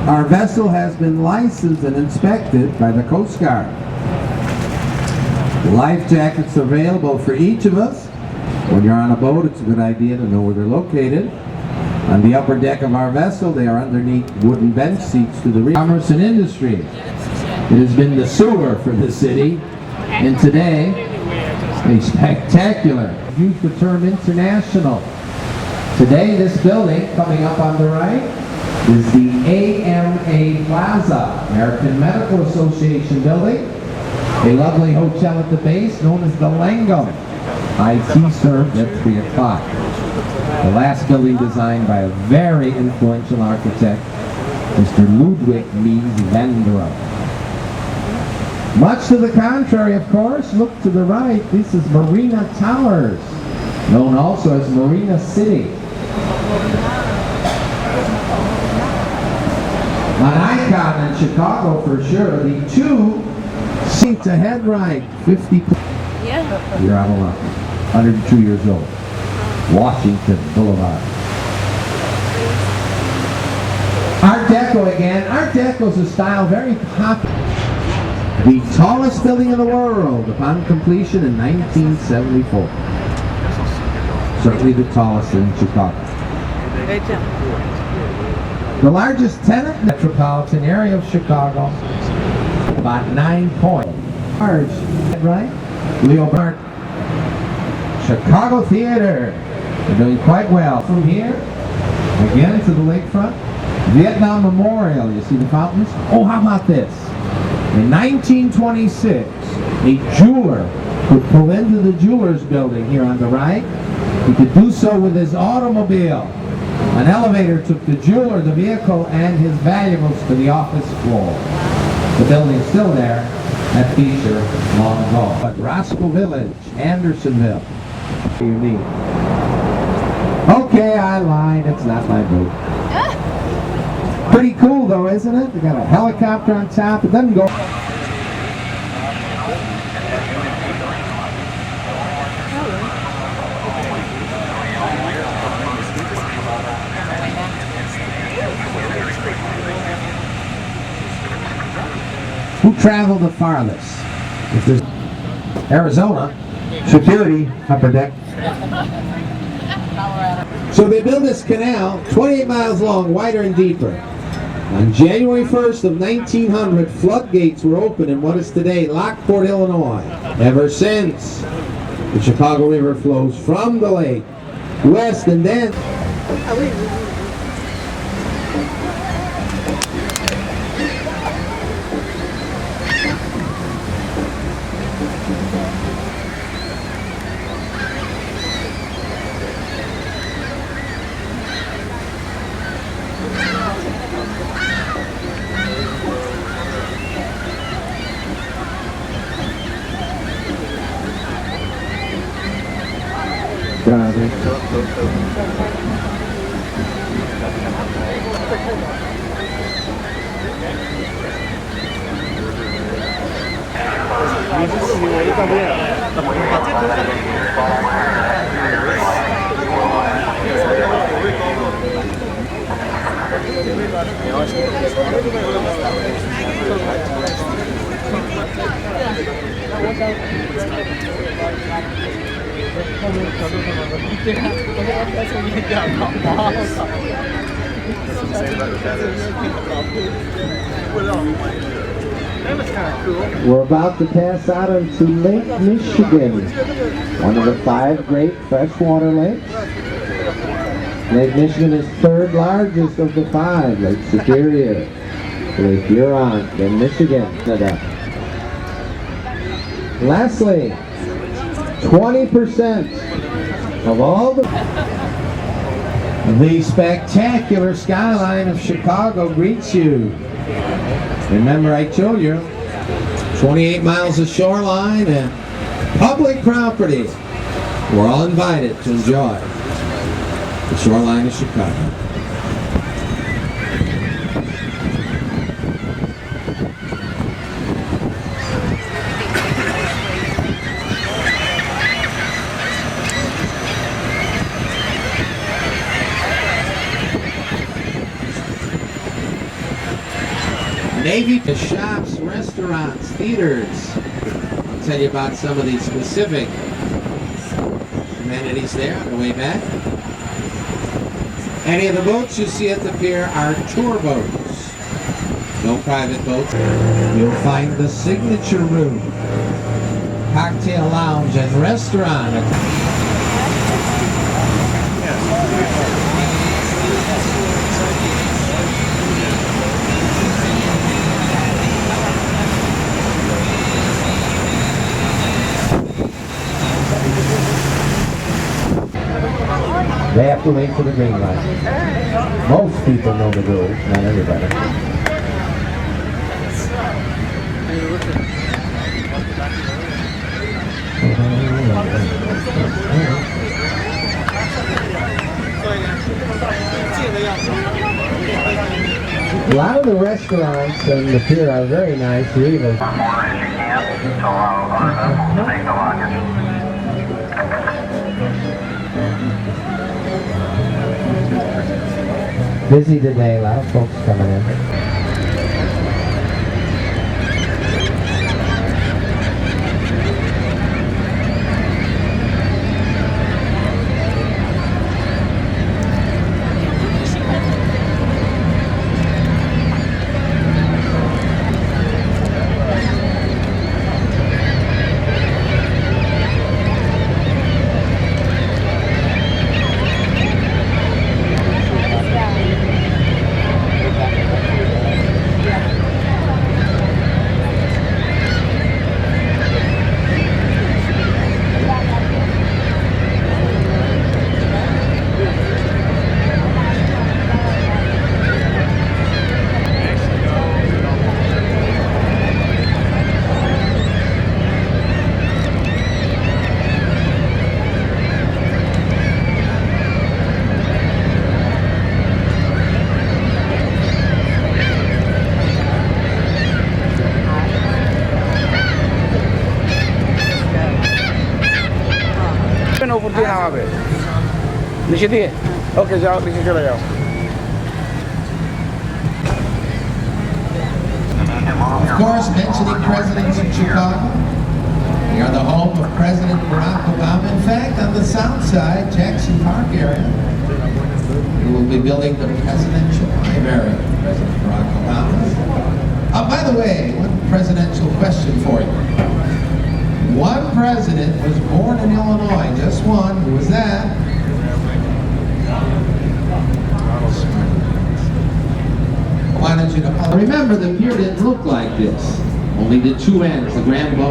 Our vessel has been licensed and inspected by the Coast Guard. Life jackets available for each of us. When you're on a boat, it's a good idea to know where they're located. On the upper deck of our vessel, they are underneath wooden bench seats to the rear. Commerce and industry. It has been the sewer for the city, and today, a spectacular. Use the term international. Today, this building coming up on the right is the AMA Plaza, American Medical Association building. A lovely hotel at the base known as the Langham. IT served at 3 o'clock. The last building designed by a very influential architect, Mr. Ludwig Mies van der Rohe. Much to the contrary, of course, look to the right. This is Marina Towers, known also as Marina City. An icon in Chicago for sure. The two seats ahead right, 50. Yeah. You're out of luck. 102 years old. Washington Boulevard. Art Deco again. Art Deco is a style very popular. The tallest building in the world upon completion in 1974. Certainly the tallest in Chicago. The largest tenant in the metropolitan area of Chicago, about 9 points. Large, right? Leo Bart. Chicago Theater. They're doing quite well. From here, again to the lakefront. Vietnam Memorial. You see the fountains? Oh, how about this? In 1926, a jeweler could pull into the jeweler's building here on the right. He could do so with his automobile. An elevator took the jeweler, the vehicle, and his valuables to the office floor. The building's still there. That feature long ago. But Roscoe Village, Andersonville. Unique. Okay, I lied. It's not my boat. Pretty cool though, isn't it? They got a helicopter on top. It doesn't go. Who traveled the farthest? If there's Arizona, security, upper deck. So they built this canal, 28 miles long, wider and deeper. On January 1st of 1900, floodgates were opened in what is today Lockport, Illinois. Ever since, the Chicago River flows from the lake west and then we're about to pass out into Lake Michigan, one of the 5 great freshwater lakes. Lake Michigan is third largest of the 5. Lake Superior, Lake Huron, then Michigan, Canada. Lastly, 20% of all the spectacular skyline of Chicago greets you. Remember I told you, 28 miles of shoreline and public property. We're all invited to enjoy the shoreline of Chicago. Navy, the shops, restaurants, theaters. I'll tell you about some of these specific amenities there on the way back. Any of the boats you see at the pier are tour boats. No private boats. You'll find the signature room, cocktail lounge, and restaurant. They have to wait for the green light. Most people know the rules, not everybody. A lot of the restaurants and the pier are very nice. You even busy today, a lot of folks coming in. উপর দিয়ে নামাবে নিচে দিয়ে ওকে যাও নিচে চলে যাও Of course, mentioning presidents in Chicago, we are the home of President Barack Obama. In fact, on the south side, Jackson Park area, we will be building the presidential library of President Barack Obama. By the way, one presidential question for you. One president was born in Illinois, just one. Who was that? Why don't you know? Remember, the pier didn't look like this. Only the two ends, the grand boat.